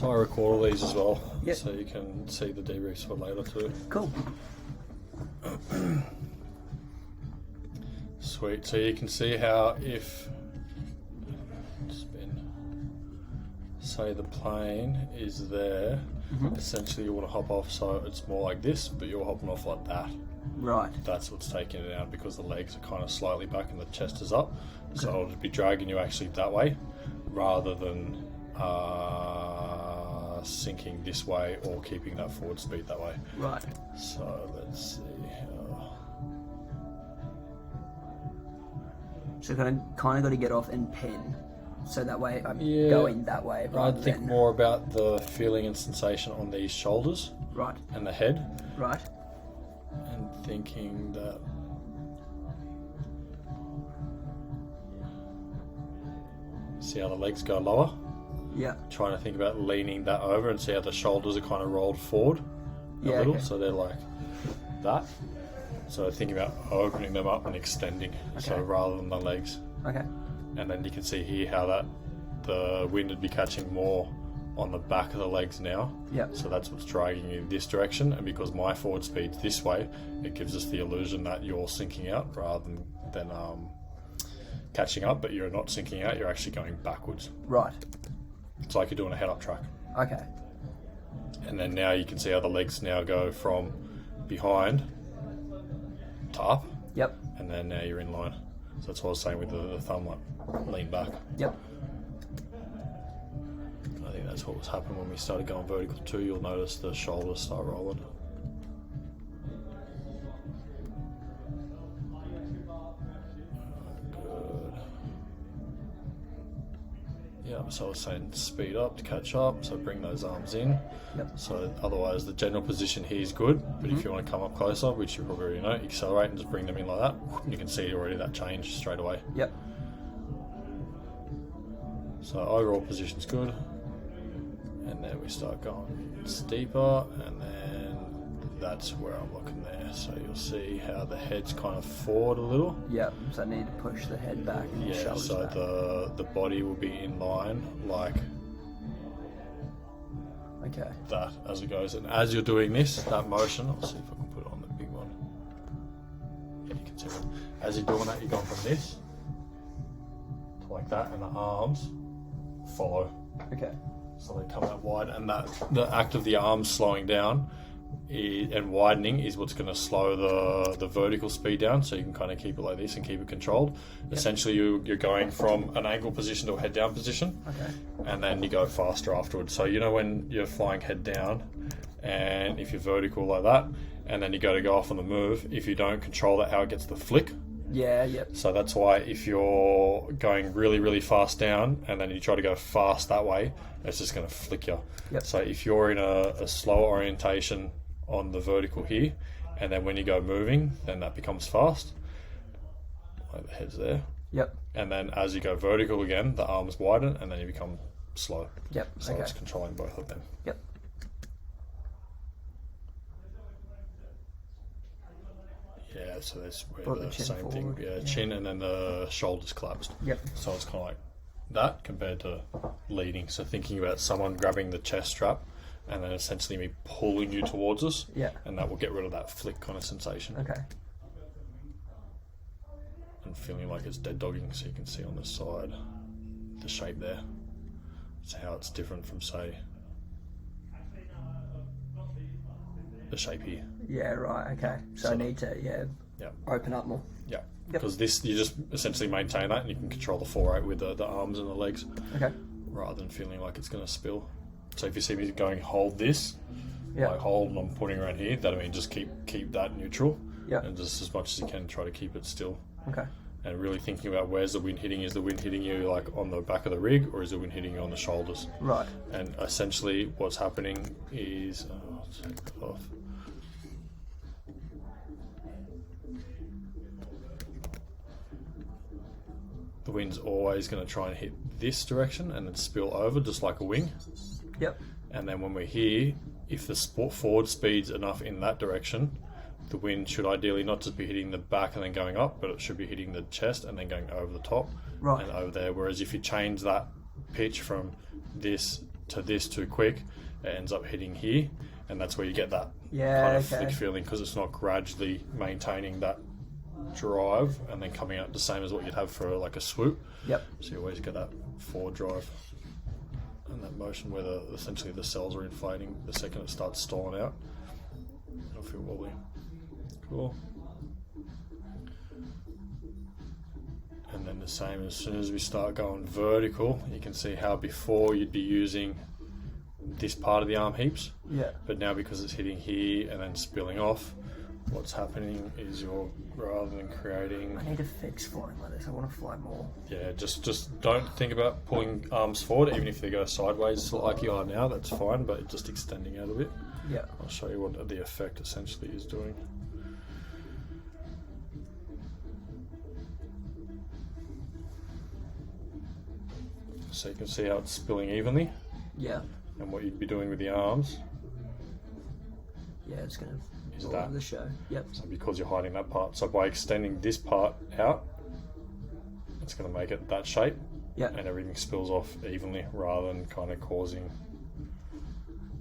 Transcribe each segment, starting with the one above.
So I record all these as well, Yep. so you can see the debriefs for later too. Cool. Sweet. So you can see how if spin, say the plane is there, essentially you want to hop off so it's more like this, but you're hopping off like that. Right. That's what's taking it out because the legs are kind of slightly back and the chest is up. So it'll be dragging you actually that way rather than sinking this way or keeping that forward speed that way. Right. So let's see. So kind of got to get off and pin, so that way I'm Yeah, going that way rather I think than... more about the feeling and sensation on these shoulders Right. and the head, Right. and thinking that see how the legs go lower. Yeah. Trying to think about leaning that over and see how the shoulders are kind of rolled forward a little, okay. so they're like that. So thinking about opening them up and extending, so rather than the legs. Okay. And then you can see here how the wind would be catching more on the back of the legs now. Yeah. So that's what's dragging you this direction, and because my forward speed's this way, it gives us the illusion that you're sinking out rather than catching up, but you're not sinking out, you're actually going backwards. Right. It's like you're doing a head-up track. Okay. And then now you can see how the legs now go from behind to up, Yep. and then now you're in line. So that's what I was saying with the thumb, like lean back. Yep. I think that's what was happening when we started going vertical too. You'll notice the shoulders start rolling. Good. Yeah, so I was saying speed up to catch up, so bring those arms in. Yep. So otherwise the general position here is good, but if you want to come up closer, which you probably already know, accelerate and just bring them in like that. You can see already that change straight away. Yep. So overall position's good. And then we start going steeper, and then that's where I'm looking there. So you'll see how the head's kind of forward a little. Yep. So I need to push the head back and the Yeah, shoulders so back. the body will be in line like Okay. that as it goes. And as you're doing this, that motion, I'll see if I can put it on the big one. Yeah, you can see it. As you're doing that, you're going from this to like that, and the arms follow. Okay. So they come out wide, and that the act of the arms slowing down and widening is what's going to slow the vertical speed down, so you can kind of keep it like this and keep it controlled. Essentially you're going from an angle position to a head down position, and then you go faster afterwards. So you know when you're flying head down, and if you're vertical like that, and then you go off on the move, if you don't control that, how it gets the flick. Yeah, yep. So that's why if you're going really, really fast down and then you try to go fast that way, it's just going to flick you. Yep. So if you're in a slower orientation on the vertical here, and then when you go moving, then that becomes fast. Like the head's there. Yep. And then as you go vertical again, the arms widen and then you become slow. Yep. So it's controlling both of them. Yep. Yeah, so that's where Brought the the chin same forward. thing. Yeah, chin and then the shoulders collapsed. Yep. So it's kind of like that compared to leading. So thinking about someone grabbing the chest strap and then essentially me pulling you towards us. Yeah. And that will get rid of that flick kind of sensation. Okay. And feeling like it's dead dogging, so you can see on the side the shape there. It's how it's different from, say, the shape here. Yeah, right, okay. So I need to, open up more. Yeah, because this, you just essentially maintain that and you can control the 4/8 with the arms and the legs. Okay. Rather than feeling like it's going to spill. So if you see me going hold this, like hold and I'm putting around here, that'll mean just keep that neutral. Yeah. And just as much as you can try to keep it still. Okay. And really thinking about where's the wind hitting. Is the wind hitting you like on the back of the rig, or is the wind hitting you on the shoulders? Right. And essentially what's happening is, I'll take that off. The wind's always going to try and hit this direction and then spill over just like a wing. Yep. And then when we're here, if the forward speed's enough in that direction, the wind should ideally not just be hitting the back and then going up, but it should be hitting the chest and then going over the top and over there. Whereas if you change that pitch from this to this too quick, it ends up hitting here, and that's where you get that Yeah, kind of okay. flick feeling, because it's not gradually maintaining that drive and then coming out the same as what you'd have for like a swoop. Yep. So you always get that forward drive and that motion where essentially the cells are inflating. The second it starts stalling out, it'll feel wobbly. Cool. And then the same as soon as we start going vertical, you can see how before you'd be using this part of the arm heaps, Yeah. but now because it's hitting here and then spilling off, what's happening is you're, rather than creating, I need to fix flying like this. I want to fly more. yeah, just don't think about pulling arms forward, even if they go sideways like you are now, that's fine, but just extending out a bit. Yeah. I'll show you what the effect essentially is doing. So you can see how it's spilling evenly, Yeah. and what you'd be doing with the arms Yeah, it's going is to that. the show. Yep. So because you're hiding that part, so by extending this part out, it's going to make it that shape, Yeah. and everything spills off evenly rather than kind of causing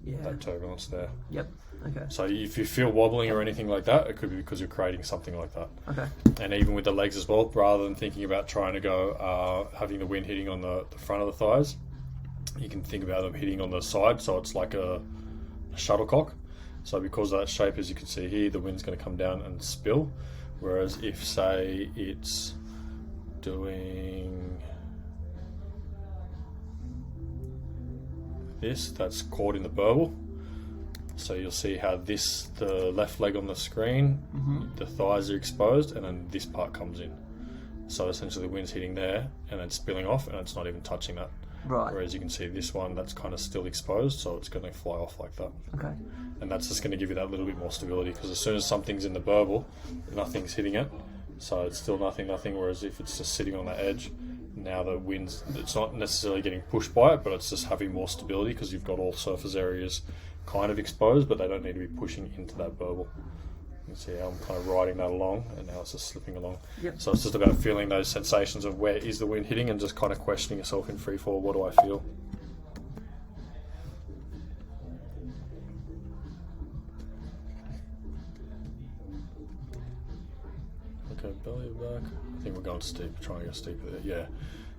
Yeah. that turbulence there. Yep. Okay. So if you feel wobbling or anything like that, it could be because you're creating something like that. Okay. And even with the legs as well, rather than thinking about trying to go, having the wind hitting on the front of the thighs, you can think about them hitting on the side, so it's like a shuttlecock. So because of that shape, as you can see here, the wind's going to come down and spill. Whereas if, say, it's doing this, that's caught in the burble. So you'll see how the left leg on the screen, the thighs are exposed, and then this part comes in. So essentially the wind's hitting there and then spilling off, and it's not even touching that. Right. Whereas you can see this one, that's kind of still exposed, so it's going to fly off like that. Okay. And that's just going to give you that little bit more stability, because as soon as something's in the burble, nothing's hitting it, so it's still nothing. Whereas if it's just sitting on the edge, now the wind's, it's not necessarily getting pushed by it, but it's just having more stability because you've got all surface areas kind of exposed, but they don't need to be pushing into that burble. You can see how I'm kind of riding that along, and now it's just slipping along. Yep. So it's just about feeling those sensations of where is the wind hitting, and just kind of questioning yourself in free fall, what do I feel? Okay, belly back. I think we're going steep, trying to go steeper there. Yeah.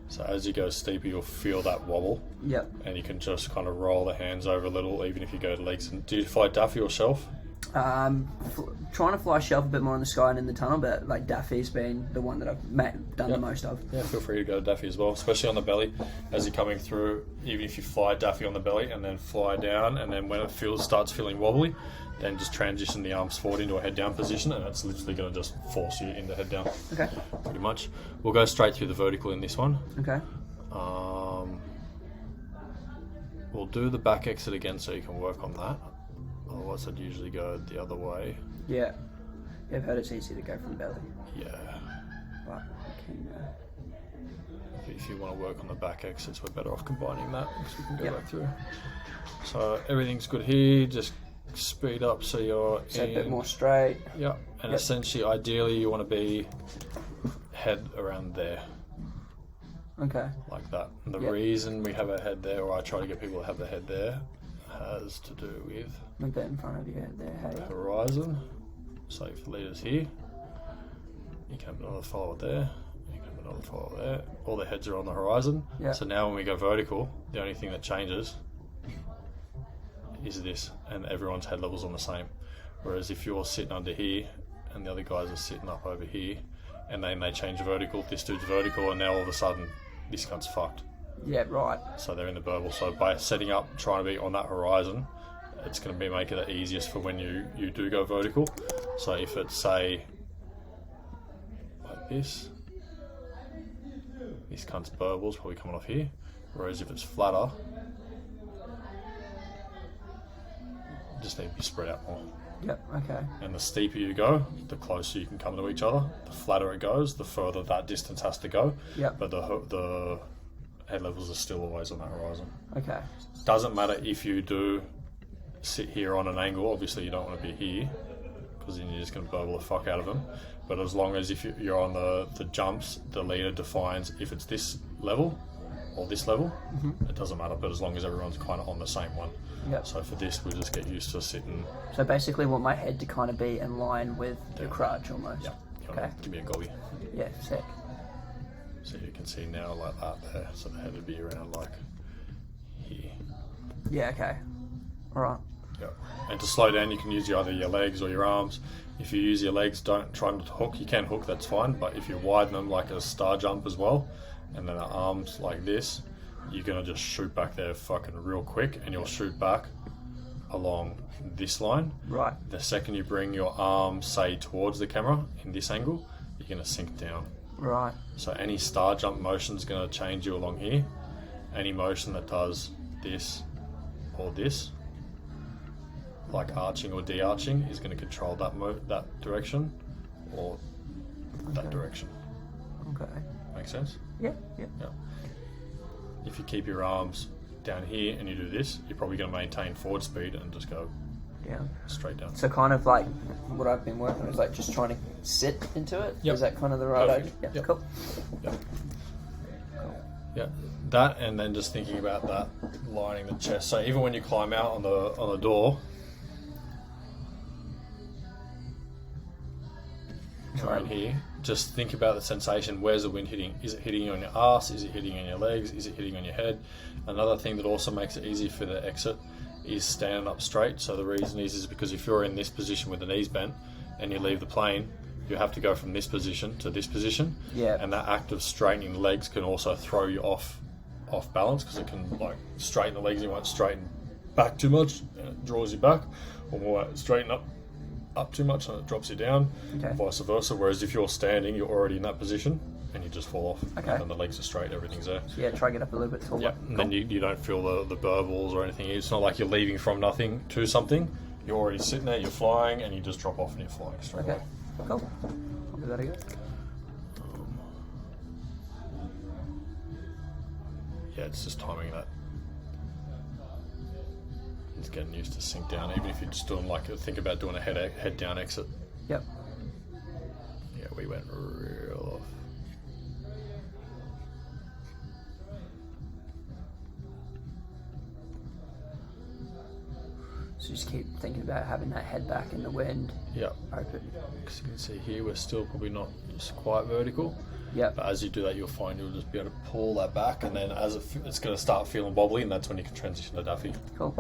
So as you go steeper, you'll feel that wobble, Yep. and you can just kind of roll the hands over a little, even if you go to legs. And do you fly Daffy or shelf? Trying to fly shelf a bit more in the sky and in the tunnel, but like Daffy's been the one that I've done the most of. Yeah, feel free to go to Daffy as well, especially on the belly. As you're coming through, even if you fly Daffy on the belly and then fly down, and then when it starts feeling wobbly, then just transition the arms forward into a head down position, and it's literally going to just force you into head down. Okay. Pretty much. We'll go straight through the vertical in this one. Okay. We'll do the back exit again so you can work on that. Otherwise I'd usually go the other way. Yeah. I've heard it's easy to go from the belly, Yeah. but you can, If you want to work on the back exits, we're better off combining that, because we can go Yep. back through. So everything's good here. Just speed up so you're so a in. bit more straight. Yeah, and Yep. essentially, ideally, you want to be head around there, Okay. like that. And the Yep. reason we have our head there, or I try to get people to have their head there, has to do with Like that in front of you there, hey. horizon. So if the leader's here, you can have another follower there, you can have another follower there. All the heads are on the horizon. Yeah. So now when we go vertical, the only thing that changes is this, and everyone's head level's on the same. Whereas if you're sitting under here and the other guys are sitting up over here, and then they change vertical, this dude's vertical, and now all of a sudden this cunt's fucked. Yeah, right. So they're in the burble. So by setting up, trying to be on that horizon, it's going to be making it easiest for when you do go vertical. So if it's, say, like this cunt's burble's probably coming off here. Whereas if it's flatter, you just need to be spread out more. Yep, okay. And the steeper you go, the closer you can come to each other. The flatter it goes, the further that distance has to go. Yep. But the head levels are still always on that horizon. Okay. Doesn't matter if you do sit here on an angle. Obviously you don't want to be here, because then you're just going to burble the fuck out of them. But as long as if you're on the jumps, the leader defines if it's this level or this level, it doesn't matter, but as long as everyone's kind of on the same one. Yep. So for this, we'll just get used to sitting. So basically want my head to kind of be in line with your crutch almost. Yeah. Okay. Give me a gobby. Yeah, sick. So you can see now like that there. So the head would be around like here. Yeah, okay. Alright. Yeah. And to slow down, you can use either your legs or your arms. If you use your legs, don't try not to hook. You can hook, that's fine. But if you widen them like a star jump as well, and then the arms like this, you're going to just shoot back there fucking real quick, and you'll shoot back along this line. Right. The second you bring your arm, say, towards the camera in this angle, you're going to sink down. Right. So any star jump motion is going to change you along here. Any motion that does this or this, like arching or de-arching, is going to control that direction or that direction. Okay. Make sense? Yeah, yeah. Yeah. If you keep your arms down here and you do this, you're probably going to maintain forward speed and just go Down. straight down. So kind of like what I've been working on is like just trying to sit into it. Yep. Is that kind of the right idea? Yeah, Yep. cool. Yeah. Yeah, that, and then just thinking about that lining the chest. So even when you climb out on the door, around here, just think about the sensation. Where's the wind hitting? Is it hitting you on your ass? Is it hitting on your legs? Is it hitting on your head? Another thing that also makes it easy for the exit is standing up straight. So the reason is because if you're in this position with the knees bent and you leave the plane, you have to go from this position to this position. Yeah. And that act of straightening the legs can also throw you off balance, because it can like straighten the legs. You won't straighten back too much and it draws you back, or more straighten up too much and it drops you down. Okay. Vice versa. Whereas if you're standing, you're already in that position and you just fall off. Okay. And the legs are straight, everything's there. So yeah, try to get up a little bit taller. Yeah, and then you don't feel the burbles or anything. It's not like you're leaving from nothing to something. You're already sitting there, you're flying, and you just drop off and you're flying straight Okay. away. Cool. I'll give that a go. Yeah, it's just timing that. It's getting used to sink down, even if you're just doing think about doing a head down exit. Yep. Yeah, we went real off. So just keep thinking about having that head back in the wind. Yeah. Open. Because you can see here, we're still probably not just quite vertical. Yep. But as you do that, you'll find you'll just be able to pull that back, and then as it's going to start feeling wobbly, and that's when you can transition to Duffy. Cool.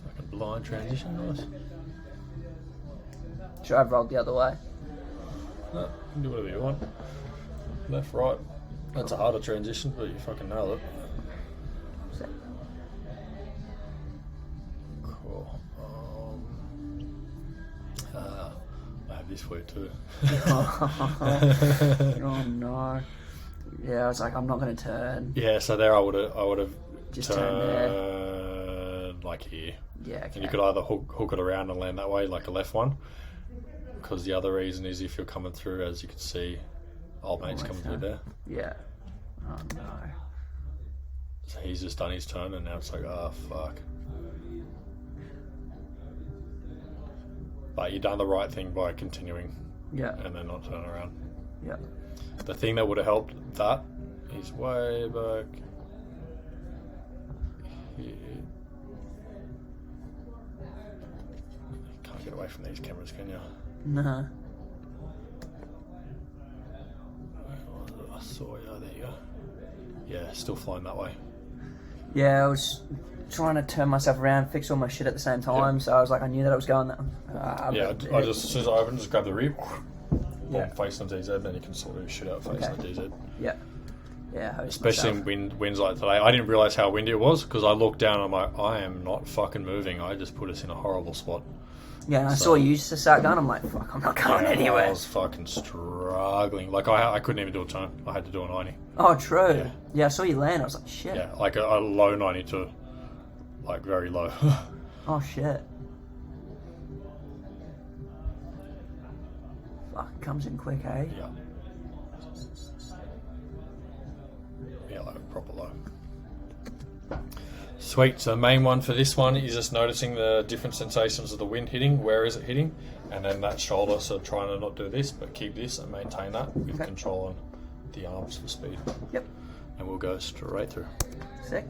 Fucking blind transition, nice. Should I have rolled the other way? No, you can do whatever you want. Left, right. That's a harder transition, but you fucking nail it. Sick. Cool. I have this for you too. Oh no. Yeah, I was like, I'm not going to turn. Yeah, so there I would have Just turn there. turned like here. Yeah, okay. And you could either hook it around and land that way, like a left one. Because the other reason is if you're coming through, as you can see, old mate's coming through there. Yeah. Oh no. So he's just done his turn, and now it's like, oh fuck. But you've done the right thing by continuing. Yeah. And then not turn around. Yeah. The thing that would have helped that is way back here. You can't get away from these cameras, can you? No. I saw you. There you go. Yeah, still flying that way. Yeah, I was trying to turn myself around, fix all my shit at the same time, Yep. so I was like, I knew that I was going that. Yeah, I just as soon as I open, just grab the rear, Yeah. face on DZ, then you can sort of shoot out face on DZ. Yeah. Yeah. host Especially myself. in winds like today. I didn't realise how windy it was because I looked down and I'm like, I am not fucking moving. I just put us in a horrible spot. Yeah, and I saw you used to start going. I'm like, fuck, I'm not going anywhere. I was fucking struggling. Like I couldn't even do a turn. I had to do a 90. Oh, true. Yeah. Yeah, I saw you land. I was like, shit. Yeah, like a low 90 to like very low. Oh, shit. Fuck, it comes in quick, eh? Yeah. Yeah, like proper low. Sweet. So the main one for this one is just noticing the different sensations of the wind hitting. Where is it hitting? And then that shoulder. So trying to not do this, but keep this and maintain that with control on the arms for speed. Yep. And we'll go straight through. Sick.